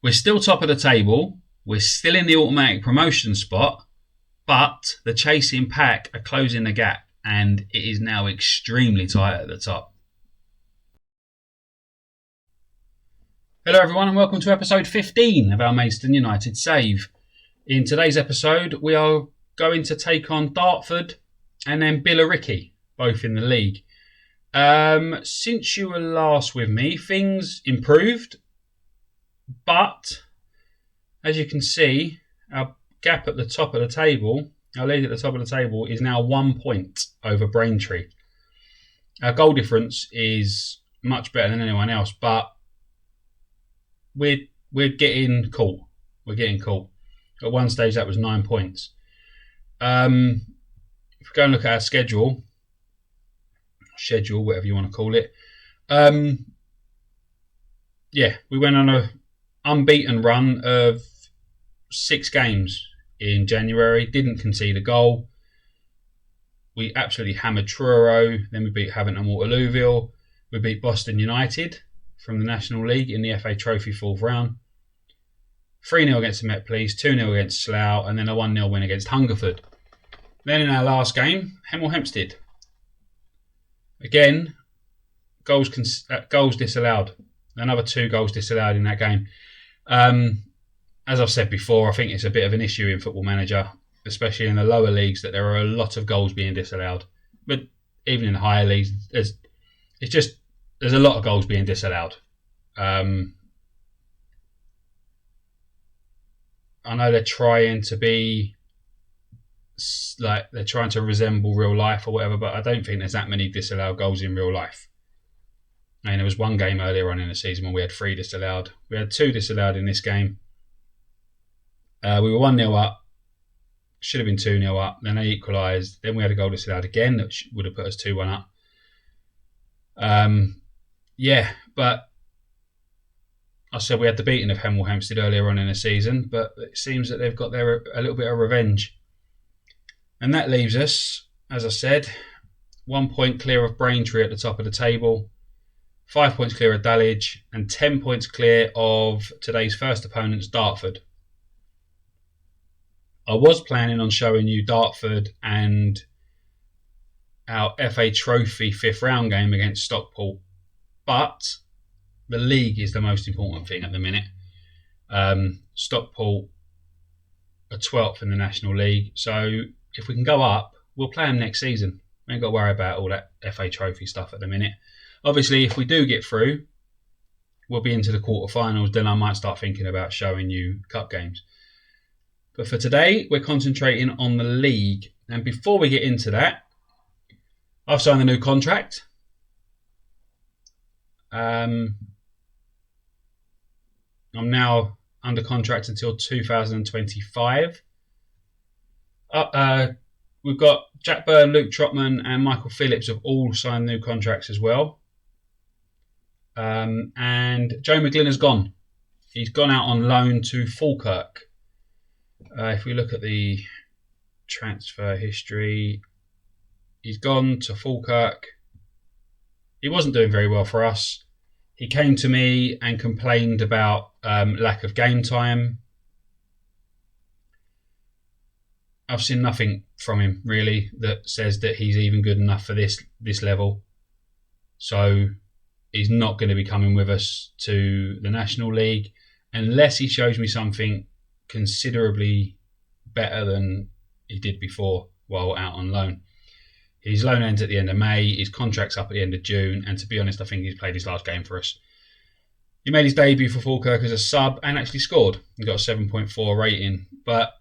We're still top of the table. We're still in the automatic promotion spot, but the chasing pack are closing the gap, and it is now extremely tight at the top. Hello everyone, and welcome to episode 15 of our Maidstone United Save. In today's episode, we are going to take on Dartford and then Billericay, both in the league. Since you were last with me, things improved, but as you can see, our gap at the top of the table, our lead at the top of the table is now 1 point over Braintree. Our goal difference is much better than anyone else, but we're getting caught. We're getting caught. At one stage, that was 9 points. If we go and look at our schedule, whatever you want to call it, we went on a unbeaten run of 6 games in January. Didn't concede a goal. We absolutely hammered Truro. Then we beat Havant and Waterlooville. We beat Maidstone United from the National League in the FA Trophy 4th round. 3-0 against the Met Police, 2-0 against Slough, and then a 1-0 win against Hungerford. Then in our last game, Hemel Hempstead. Again, goals disallowed. Another 2 goals disallowed in that game. As I've said before, I think it's a bit of an issue in Football Manager, especially in the lower leagues, that there are a lot of goals being disallowed. But even in the higher leagues, there's a lot of goals being disallowed. I know they're trying to be they're trying to resemble real life or whatever, but I don't think there's that many disallowed goals in real life. I mean, there was one game earlier on in the season when we had 3 disallowed. We had 2 disallowed in this game. We were 1-0 up. Should have been 2-0 up. Then they equalised. Then we had a goal disallowed again that would have put us 2-1 up. But I said we had the beating of Hemel Hempstead earlier on in the season, but it seems that they've got a little bit of revenge. And that leaves us, as I said, 1 point clear of Braintree at the top of the table, 5 points clear of Dulwich, and 10 points clear of today's first opponents, Dartford. I was planning on showing you Dartford and our FA Trophy 5th round game against Stockport, but the league is the most important thing at the minute. Stockport are 12th in the National League, so if we can go up, we'll play them next season. We ain't got to worry about all that FA Trophy stuff at the minute. Obviously, if we do get through, we'll be into the quarterfinals, then I might start thinking about showing you cup games. But for today, we're concentrating on the league. And before we get into that, I've signed a new contract. I'm now under contract until 2025. We've got Jack Byrne, Luke Trotman and Michael Phillips have all signed new contracts as well. And Joe McGlynn has gone. He's gone out on loan to Falkirk. If we look at the transfer history, he's gone to Falkirk. He wasn't doing very well for us. He came to me and complained about lack of game time. I've seen nothing from him really that says that he's even good enough for this level. So he's not going to be coming with us to the National League unless he shows me something considerably better than he did before while out on loan. His loan ends at the end of May, his contract's up at the end of June, and to be honest, I think he's played his last game for us. He made his debut for Falkirk as a sub and actually scored. He got a 7.4 rating, but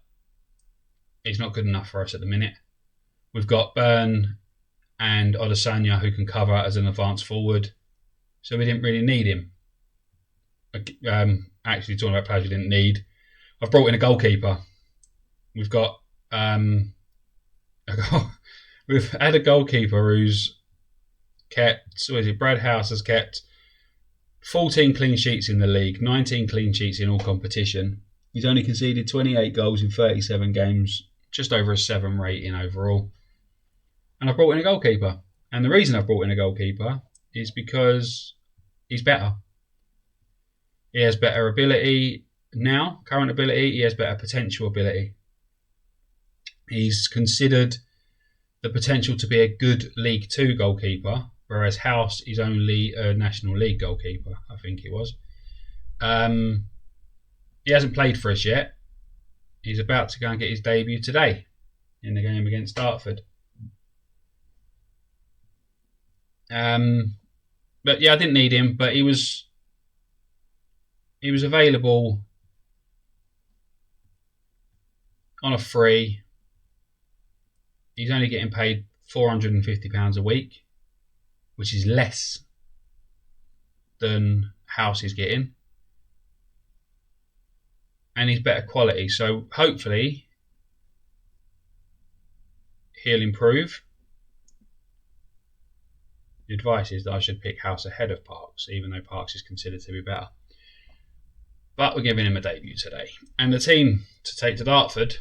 he's not good enough for us at the minute. We've got Byrne and Odesanya who can cover as an advanced forward, so we didn't really need him. Actually, talking about players we didn't need, I've brought in a goalkeeper. We've had a goalkeeper who's kept, Brad House has kept 14 clean sheets in the league, 19 clean sheets in all competition. He's only conceded 28 goals in 37 games, just over a 7 rating overall. And I brought in a goalkeeper. And the reason I brought in a goalkeeper is because he's better. He has better ability. now, current ability, he has better potential ability. He's considered the potential to be a good League Two goalkeeper, whereas House is only a National League goalkeeper, I think it was. He hasn't played for us yet. He's about to go and get his debut today in the game against Dartford. But yeah, I didn't need him, but he was available on a free. He's only getting paid £450 a week, which is less than House is getting. And he's better quality, so hopefully he'll improve. The advice is that I should pick House ahead of Parks, even though Parks is considered to be better. But we're giving him a debut today. And the team to take to Dartford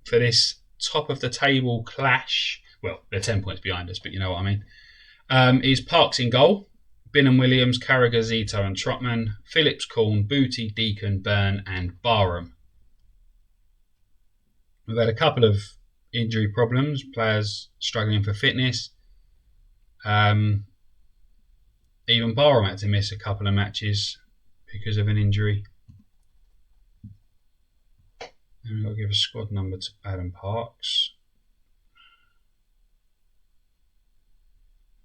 for this top of the table clash, well, they're 10 points behind us, but you know what I mean, is Parks in goal, Binham Williams, Carragher, Zito and Trotman, Phillips, Corn, Booty, Deacon, Byrne and Barham. We've had a couple of injury problems, players struggling for fitness. Even Barham had to miss a couple of matches because of an injury. And we've got to give a squad number to Adam Parks.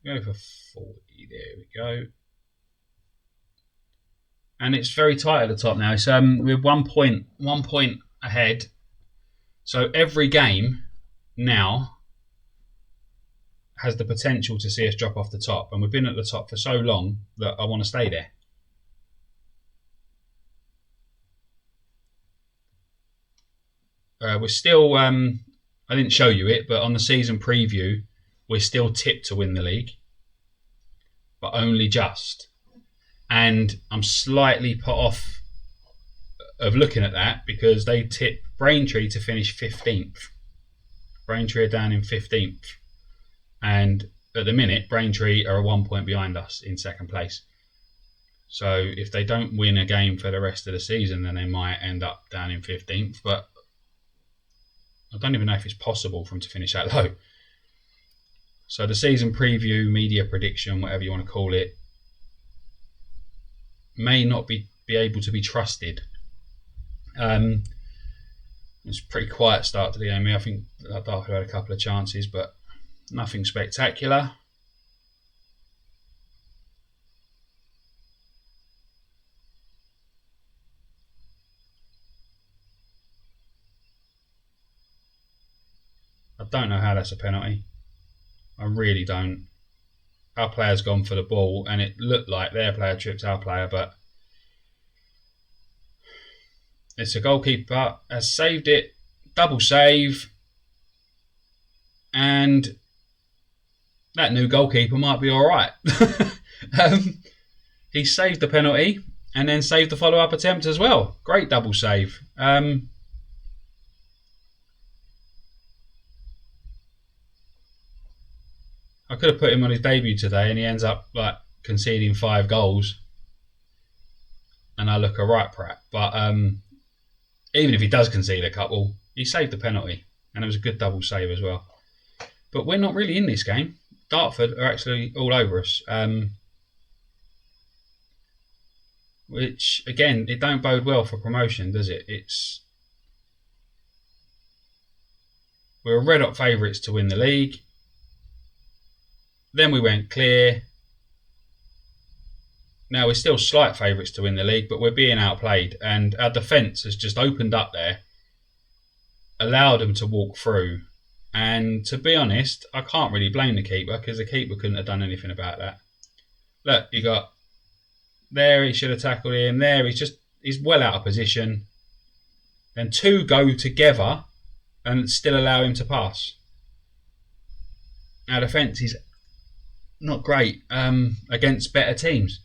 Go for 40, there we go. And it's very tight at the top now. So we're 1 point ahead. So every game now has the potential to see us drop off the top. And we've been at the top for so long that I want to stay there. We're still, I didn't show you it, but on the season preview, we're still tipped to win the league, but only just. And I'm slightly put off of looking at that because they tip Braintree to finish 15th. Braintree are down in 15th. And at the minute, Braintree are 1 point behind us in second place. So if they don't win a game for the rest of the season, then they might end up down in 15th. But I don't even know if it's possible for them to finish that low. So the season preview, media prediction, whatever you want to call it, may not be able to be trusted. It's a pretty quiet start to the game. I think Dartford had a couple of chances, but nothing spectacular. I don't know how that's a penalty. I really don't. Our player's gone for the ball and it looked like their player tripped our player, but it's a goalkeeper has saved it. Double save. And that new goalkeeper might be alright. He saved the penalty and then saved the follow-up attempt as well. Great double save. I could have put him on his debut today and he ends up like conceding 5 goals and I look a right prat. But even if he does concede a couple, he saved the penalty and it was a good double save as well. But we're not really in this game. Dartford are actually all over us. Which, again, it don't bode well for promotion, does it? We're red hot favourites to win the league. Then we went clear. Now we're still slight favourites to win the league, but we're being outplayed. And our defence has just opened up there, allowed them to walk through. And to be honest, I can't really blame the keeper because the keeper couldn't have done anything about that. Look, you got there, he should have tackled him. There, he's well out of position. Then 2 go together and still allow him to pass. Our defence is not great against better teams.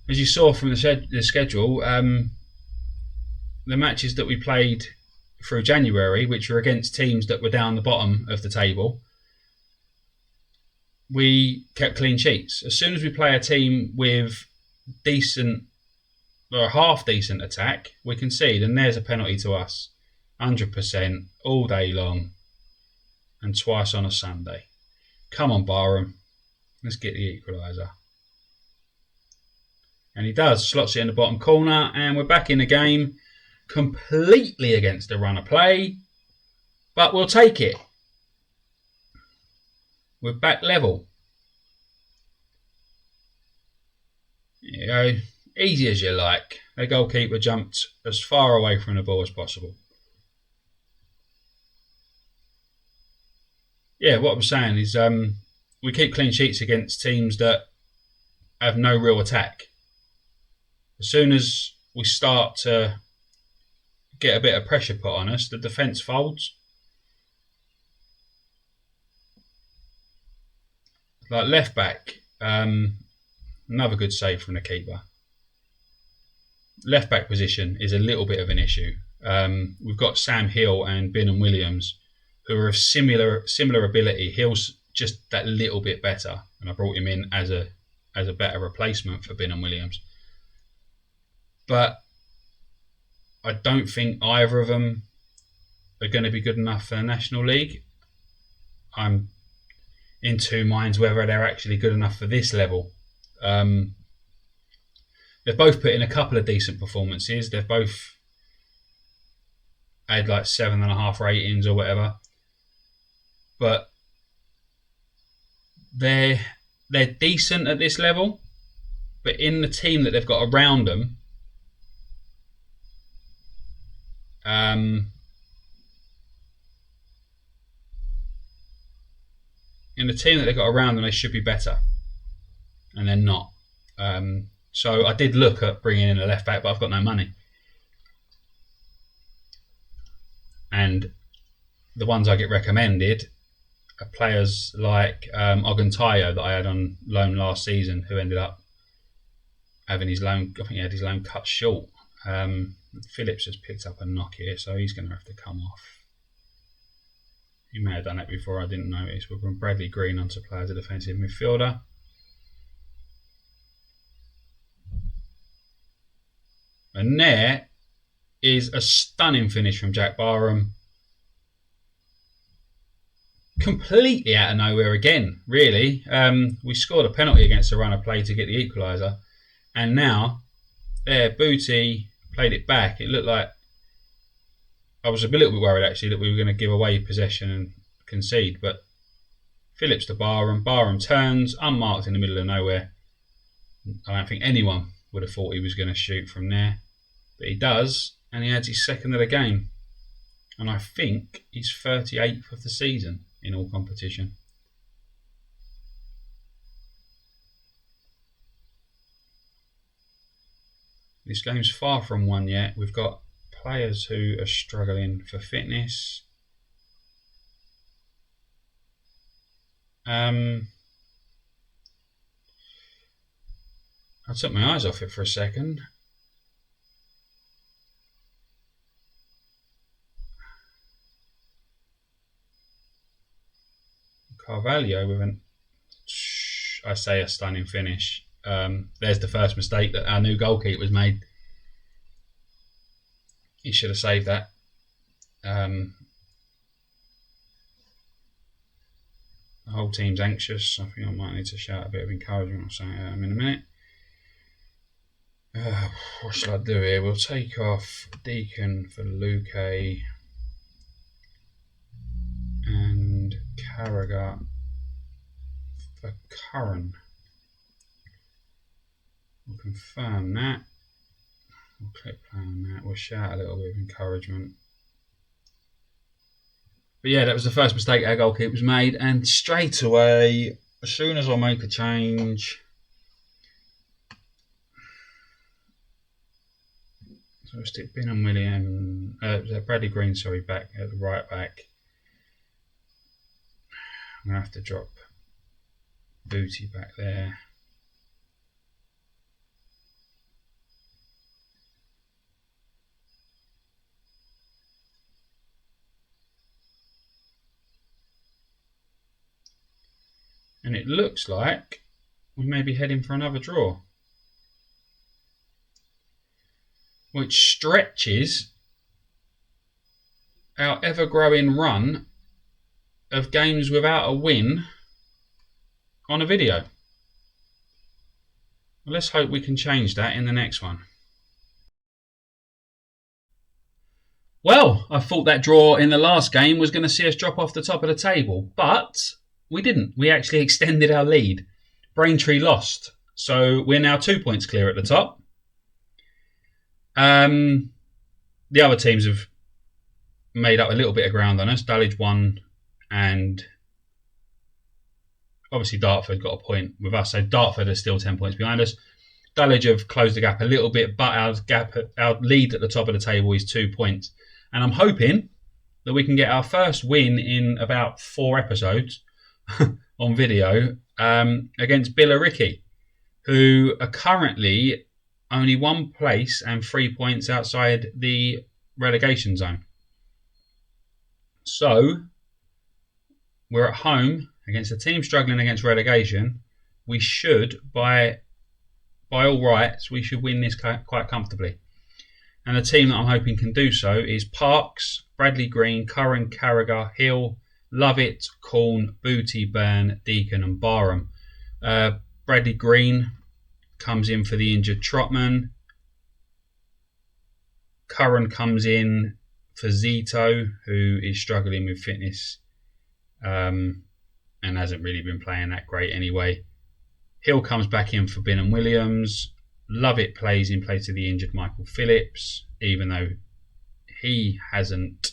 As you saw from the schedule, the matches that we played through January, which were against teams that were down the bottom of the table, we kept clean sheets. As soon as we play a team with decent or a half decent attack, we concede, and there's a penalty to us. 100% all day long, and twice on a Sunday. Come on, Barham. Let's get the equaliser. And he does. Slots it in the bottom corner, and we're back in the game, completely against the run of play, but we'll take it. We're back level. You know, easy as you like. The goalkeeper jumped as far away from the ball as possible. Yeah, what I'm saying is we keep clean sheets against teams that have no real attack. As soon as we start to get a bit of pressure put on us, the defence folds. Like left back, another good save from the keeper. Left back position is a little bit of an issue. We've got Sam Hill and Bingham Williams, who are of similar ability. Hill's just that little bit better, and I brought him in as a better replacement for Bingham Williams. But I don't think either of them are going to be good enough for the National League. I'm in two minds whether they're actually good enough for this level. They've both put in a couple of decent performances. They've both had like 7.5 ratings or whatever. But they're decent at this level. But in the team that they've got around them, they should be better, and they're not. So I did look at bringing in a left back, but I've got no money. And the ones I get recommended are players like Oguntayo that I had on loan last season, who ended up having his loan. I think he had his loan cut short. Phillips has picked up a knock here, so he's going to have to come off. He may have done it before, I didn't notice. We'll bring Bradley Green onto play as a defensive midfielder. And there is a stunning finish from Jack Barham. Completely out of nowhere again, really. We scored a penalty against the run of play to get the equaliser. And now, there, Booty played it back. It looked like, I was a little bit worried actually that we were going to give away possession and concede, but Phillips to Barham. Barham turns, unmarked in the middle of nowhere. I don't think anyone would have thought he was going to shoot from there, but he does, and he adds his second of the game. And I think he's 38th of the season in all competition. This game's far from won yet. We've got players who are struggling for fitness. I took my eyes off it for a second. Carvalho with a stunning finish. There's the first mistake that our new goalkeeper was made. He should have saved that. The whole team's anxious. I think I might need to shout a bit of encouragement or something at him in a minute. What shall I do here? We'll take off Deacon for Luque and Carragher for Curran. We'll confirm that. We'll click play on that. We'll shout a little bit of encouragement. But yeah, that was the first mistake our goalkeeper's made, and straight away, as soon as I make a change, so we'll stick Bingham Williams, Bradley Green, back at the right back. I'm going to have to drop Booty back there. And it looks like we may be heading for another draw. which stretches our ever-growing run of games without a win on a video. Well, let's hope we can change that in the next one. Well, I thought that draw in the last game was going to see us drop off the top of the table, but we didn't. We actually extended our lead. Braintree lost, so we're now 2 points clear at the top. The other teams have made up a little bit of ground on us. Dulwich won, and obviously Dartford got a point with us, so Dartford are still 10 points behind us. Dulwich have closed the gap a little bit, but our lead at the top of the table is 2 points. And I'm hoping that we can get our first win in about 4 episodes on video against Billericay, who are currently only 1 place and 3 points outside the relegation zone. So we're at home against a team struggling against relegation. We should, by all rights, we should win this quite comfortably. And the team that I'm hoping can do so is Parks, Bradley Green, Curran, Carragher, Hill, Lovett, Corn, Booty, Byrne, Deacon and Barham. Bradley Green comes in for the injured Trotman. Curran comes in for Zito, who is struggling with fitness and hasn't really been playing that great anyway. Hill comes back in for Bin and Williams. Lovett plays in place of the injured Michael Phillips, even though he hasn't.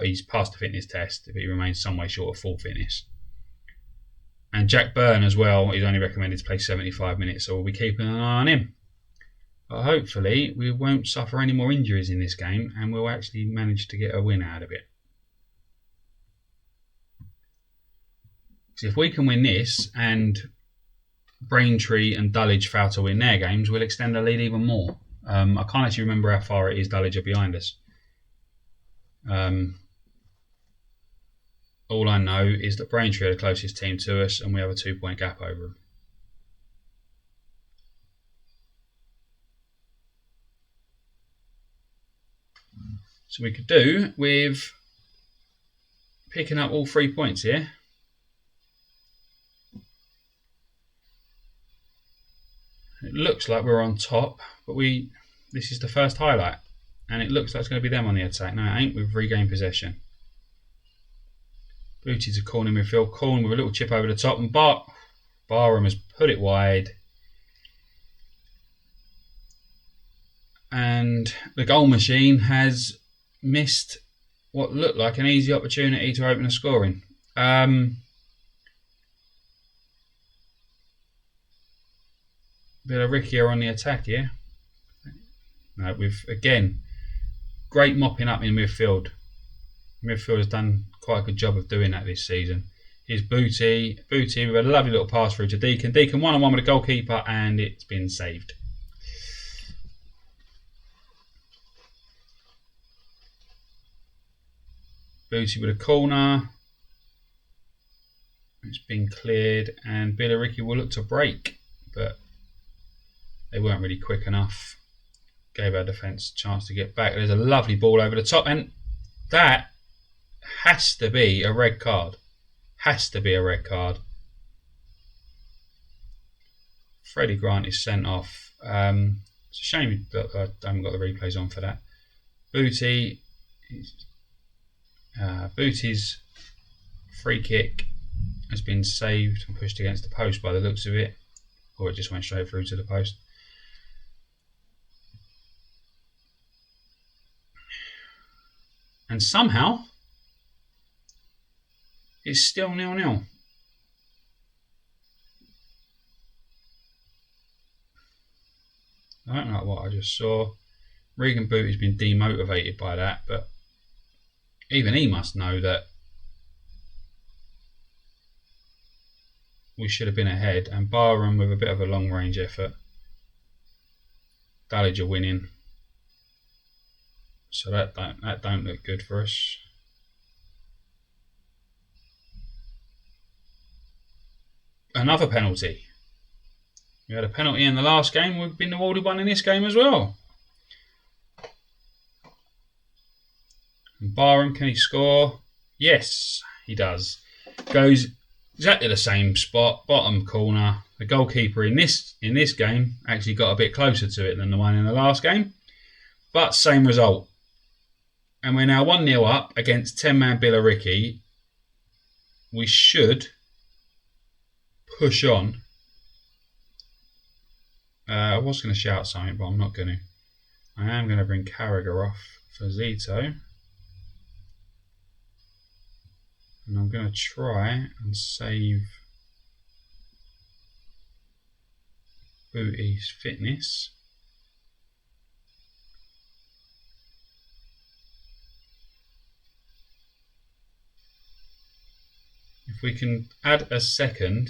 He's passed the fitness test, but he remains some way short of full fitness. And Jack Byrne as well is only recommended to play 75 minutes, so we'll be keeping an eye on him. But hopefully we won't suffer any more injuries in this game and we'll actually manage to get a win out of it. So if we can win this and Braintree and Dulwich fail to win their games, we'll extend the lead even more. I can't actually remember how far it is Dulwich are behind us. All I know is that Braintree are the closest team to us and we have a 2 point gap over them. So we could do with picking up all 3 points here. It looks like we're on top, but this is the first highlight. And it looks like it's going to be them on the attack. No, it ain't. We've regained possession. Booty to Corn in midfield. Corn with a little chip over the top. And Barham has put it wide. And the goal machine has missed what looked like an easy opportunity to open a scoring. Billericay are on the attack here. No, we've again great mopping up in midfield. Midfield has done quite a good job of doing that this season. Here's Booty with a lovely little pass through to Deacon. Deacon 1-on-1 with the goalkeeper and it's been saved. Booty with a corner. It's been cleared and Billericay will look to break, but they weren't really quick enough. Gave our defence a chance to get back. There's a lovely ball over the top and that has to be a red card. Has to be a red card. Freddie Grant is sent off. It's a shame that I haven't got the replays on for that. Booty's free kick has been saved and pushed against the post by the looks of it, or it just went straight through to the post. And somehow it's still 0-0. I don't like what I just saw. Regan Booty's been demotivated by that, but even he must know that we should have been ahead. And Barham with a bit of a long range effort. Dulwich are winning. So that don't look good for us. Another penalty. We had a penalty in the last game. We've been awarded one in this game as well. And Barham, can he score? Yes, he does. Goes exactly the same spot, bottom corner. The goalkeeper in this game actually got a bit closer to it than the one in the last game. But same result. And we're now 1-0 up against 10-man Billericay. We should push on. I was going to shout something, but I'm not going to. I am going to bring Carragher off for Zito. And I'm going to try and save Booty's fitness. If we can add a second,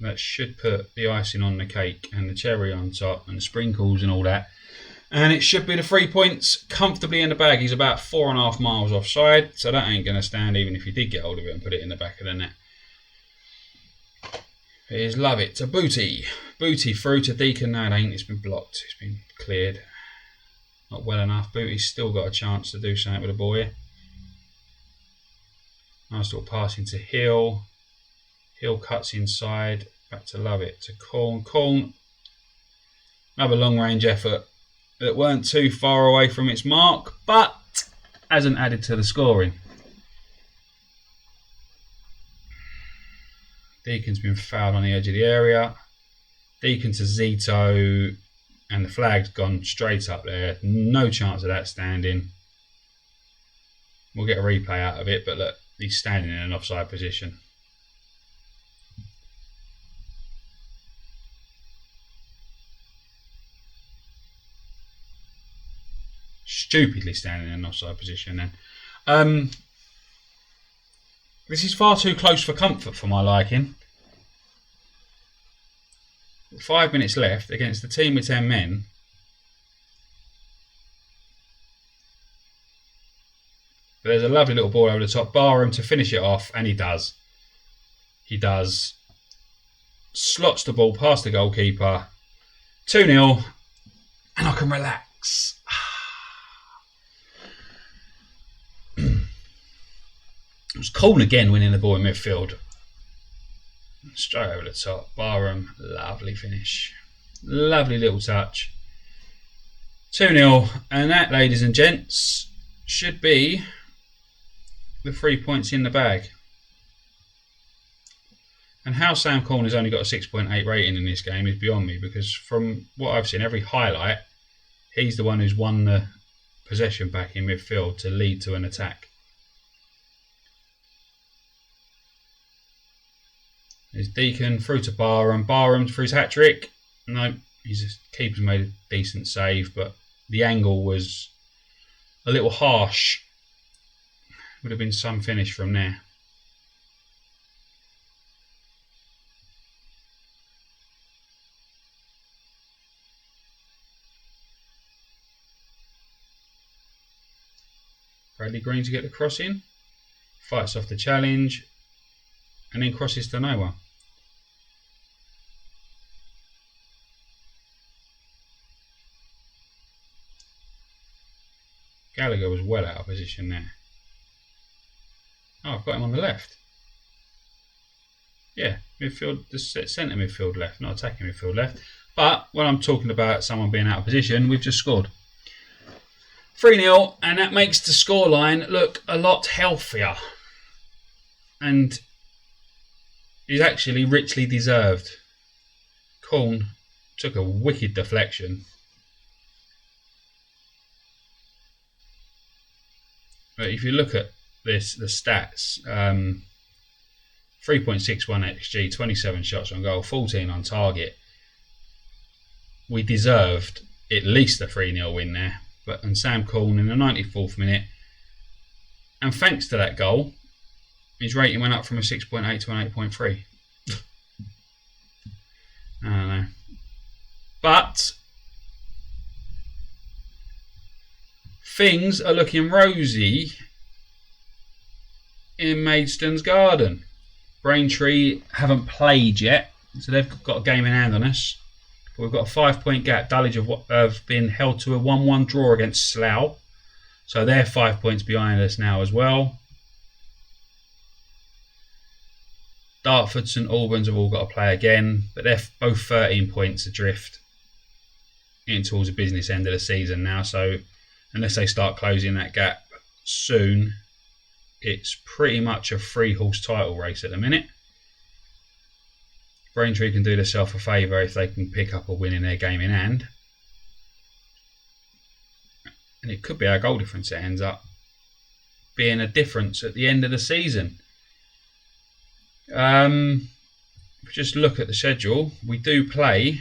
that should put the icing on the cake and the cherry on top and the sprinkles and all that. And it should be the 3 points comfortably in the bag. He's about 4.5 miles offside, so that ain't going to stand even if he did get hold of it and put it in the back of the net. Here's Love It to Booty. Booty through to Deacon. No, it ain't. It's been blocked. It's been cleared. Not well enough. Booty's still got a chance to do something with the boy. Nice little passing to Hill. Hill cuts inside. Back to Love It to Corn. Corn. Another long range effort that weren't too far away from its mark, but hasn't added to the scoring. Deacon's been fouled on the edge of the area. Deacon to Zito, and the flag's gone straight up there. No chance of that standing. We'll get a replay out of it, but look, he's standing in an offside position. Stupidly standing in an offside position then. This is far too close for comfort for my liking. 5 minutes left against a team with 10 men. But there's a lovely little ball over the top. Barham to finish it off, and he does. He does. Slots the ball past the goalkeeper. 2-0, and I can relax. It was Coln again winning the ball in midfield. Straight over the top. Barham, lovely finish. Lovely little touch. 2-0, and that, ladies and gents, should be the 3 points in the bag. And how Sam Corn has only got a 6.8 rating in this game is beyond me, because from what I've seen, every highlight, he's the one who's won the possession back in midfield to lead to an attack. There's Deacon through to Barham. Barham for his hat-trick. No, keeper's made a decent save, but the angle was a little harsh. Would have been some finish from there. Bradley Green to get the cross in. Fights off the challenge. And then crosses to no one. Gallagher was well out of position there. Oh, I've got him on the left. Yeah, midfield, the centre midfield left, not attacking midfield left. But when I'm talking about someone being out of position, we've just scored. 3-0, and that makes the scoreline look a lot healthier. And is actually richly deserved. Corn took a wicked deflection. But if you look at this, the stats, 3.61 XG, 27 shots on goal, 14 on target. We deserved at least a 3-0 win there. And Sam Corn in the 94th minute. And thanks to that goal, his rating went up from a 6.8 to an 8.3. I don't know. But things are looking rosy in Maidstone's garden. Braintree haven't played yet. So they've got a game in hand on us. But we've got a 5-point gap. Dulwich have been held to a 1-1 draw against Slough. So they're 5 points behind us now as well. Dartford, St Albans have all got to play again, but they're both 13 points adrift, getting towards the business end of the season now. So unless they start closing that gap soon, it's pretty much a 3-horse title race at the minute. Braintree can do themselves a favour if they can pick up a win in their game in hand. And it could be our goal difference that ends up being a difference at the end of the season. If we just look at the schedule, we do play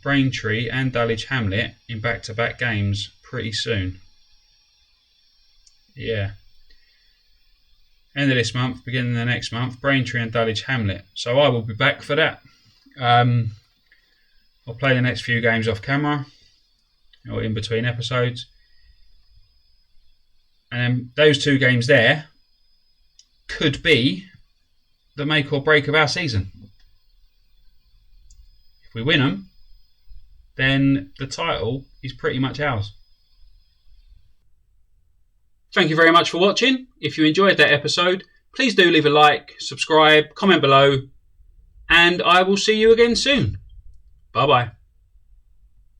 Braintree and Dulwich Hamlet in back-to-back games pretty soon. Yeah. End of this month, beginning of the next month, Braintree and Dulwich Hamlet. So I will be back for that. I'll play the next few games off camera or in between episodes. And then those 2 games there could be the make or break of our season. If we win them, then the title is pretty much ours. Thank you very much for watching. If you enjoyed that episode, please do leave a like, subscribe, comment below, and I will see you again soon. Bye bye.